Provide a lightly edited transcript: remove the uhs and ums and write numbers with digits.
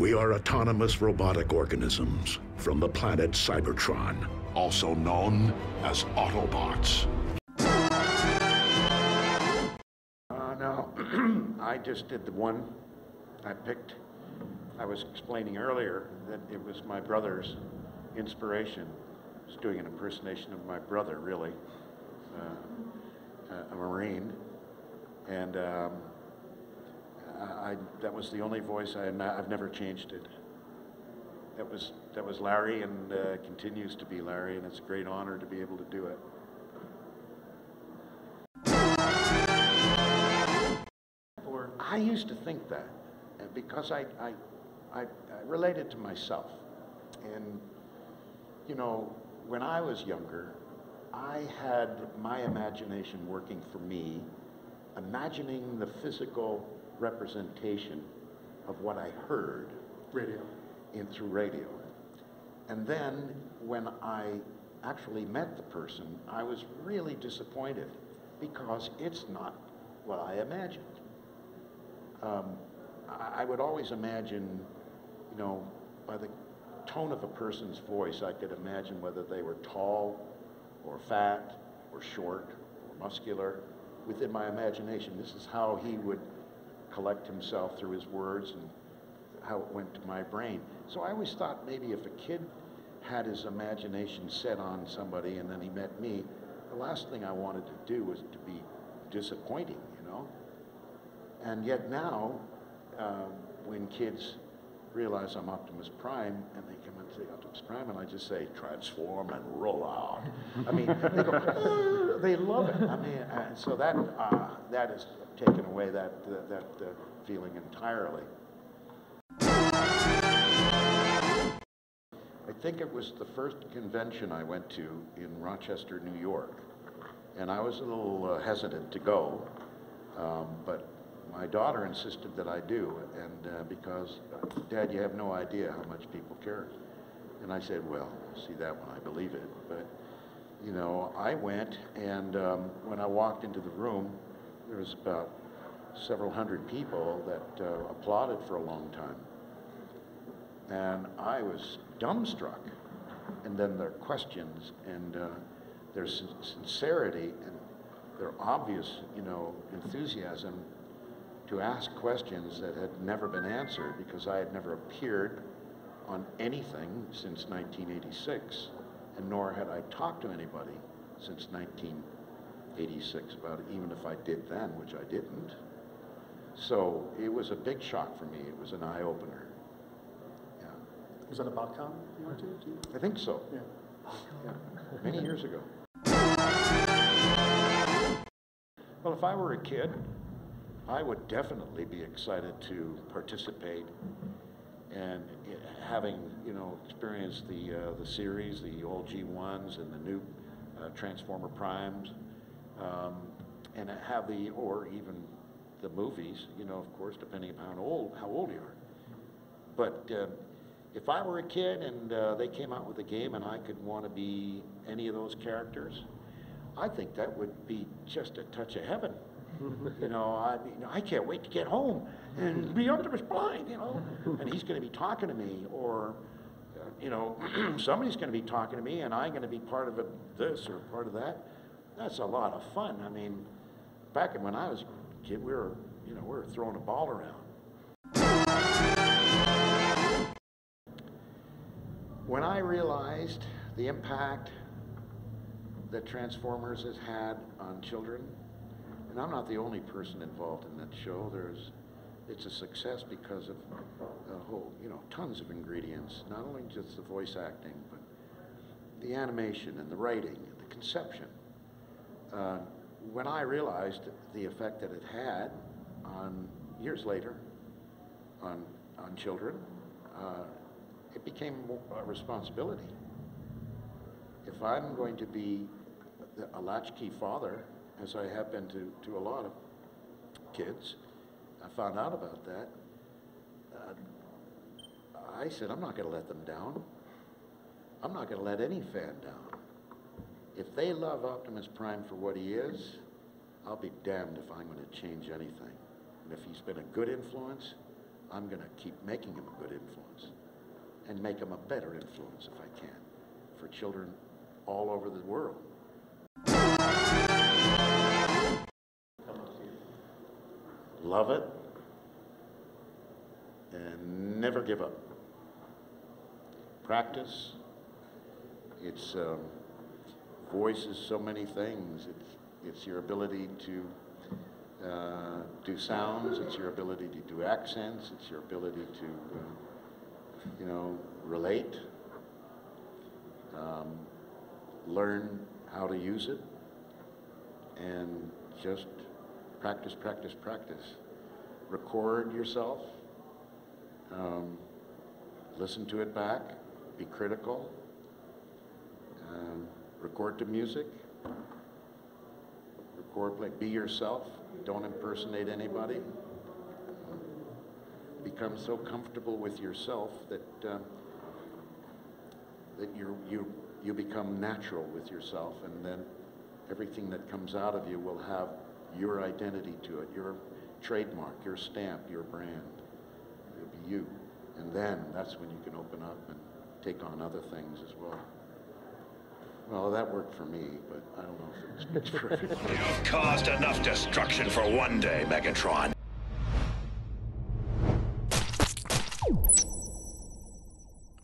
We are autonomous robotic organisms from the planet Cybertron, also known as Autobots. No, I just did the one I picked. I was explaining earlier that it was my brother's inspiration. I was doing an impersonation of my brother, really, a Marine, and that was the only voice I've never changed it. That was Larry, and continues to be Larry, and it's a great honor to be able to do it. I used to think that, because I related to myself, and you know, when I was younger, I had my imagination working for me, imagining the physical representation of what I heard through radio. And then when I actually met the person, I was really disappointed because it's not what I imagined. I would always imagine, you know, by the tone of a person's voice, I could imagine whether they were tall or fat or short or muscular. Within my imagination, this is how he would collect himself through his words and how it went to my brain. So I always thought maybe if a kid had his imagination set on somebody and then he met me, the last thing I wanted to do was to be disappointing, you know? And yet now, when kids realize I'm Optimus Prime, and they come and say Optimus Prime, and I just say, transform and roll out. I mean, they go, they love it. I mean, so that has taken away that feeling entirely. I think it was the first convention I went to in Rochester, New York, and I was a little hesitant to go, but my daughter insisted that I do, and because, Dad, you have no idea how much people care. And I said, well, see that when I believe it. But, you know, I went, and when I walked into the room, there was about several hundred people that applauded for a long time. And I was dumbstruck. And then their questions and their sincerity and their obvious, you know, enthusiasm to ask questions that had never been answered because I had never appeared on anything since 1986, and nor had I talked to anybody since 1986 about it, even if I did then, which I didn't. So it was a big shock for me. It was an eye-opener. Yeah. Was that a BotCon you went to? I think so. Yeah. Yeah. Many years ago. Well, if I were a kid, I would definitely be excited to participate and having, you know, experienced the series, the old G1s and the new Transformer Primes, and have or even the movies, you know, of course, depending upon how old you are. But if I were a kid and they came out with a game and I could want to be any of those characters, I think that would be just a touch of heaven. You know, I can't wait to get home and be Optimus Prime, you know, and he's going to be talking to me, or, you know, somebody's going to be talking to me and I'm going to be part of this or part of that. That's a lot of fun. I mean, back when I was a kid, we were throwing a ball around. When I realized the impact that Transformers has had on children, and I'm not the only person involved in that show. It's a success because of a whole, you know, tons of ingredients, not only just the voice acting, but the animation and the writing and the conception. When I realized the effect that it had on, years later, on children, it became a responsibility. If I'm going to be a latchkey father, as I have been to a lot of kids, I found out about that. I said, I'm not going to let them down. I'm not going to let any fan down. If they love Optimus Prime for what he is, I'll be damned if I'm going to change anything. And if he's been a good influence, I'm going to keep making him a good influence and make him a better influence if I can for children all over the world. Love it and never give up. Practice. It's voice is so many things. It's your ability to do sounds. It's your ability to do accents. It's your ability to, relate. Learn how to use it, and just practice, practice, practice. Record yourself. Listen to it back. Be critical. Record to music. Record, play. Be yourself. Don't impersonate anybody. Become so comfortable with yourself that that you become natural with yourself, and then everything that comes out of you will have your identity to it, your trademark, your stamp, your brand. It'll be you. And then that's when you can open up and take on other things as well. Well, that worked for me, but I don't know if it speaks for everybody. You've caused enough destruction for one day, Megatron.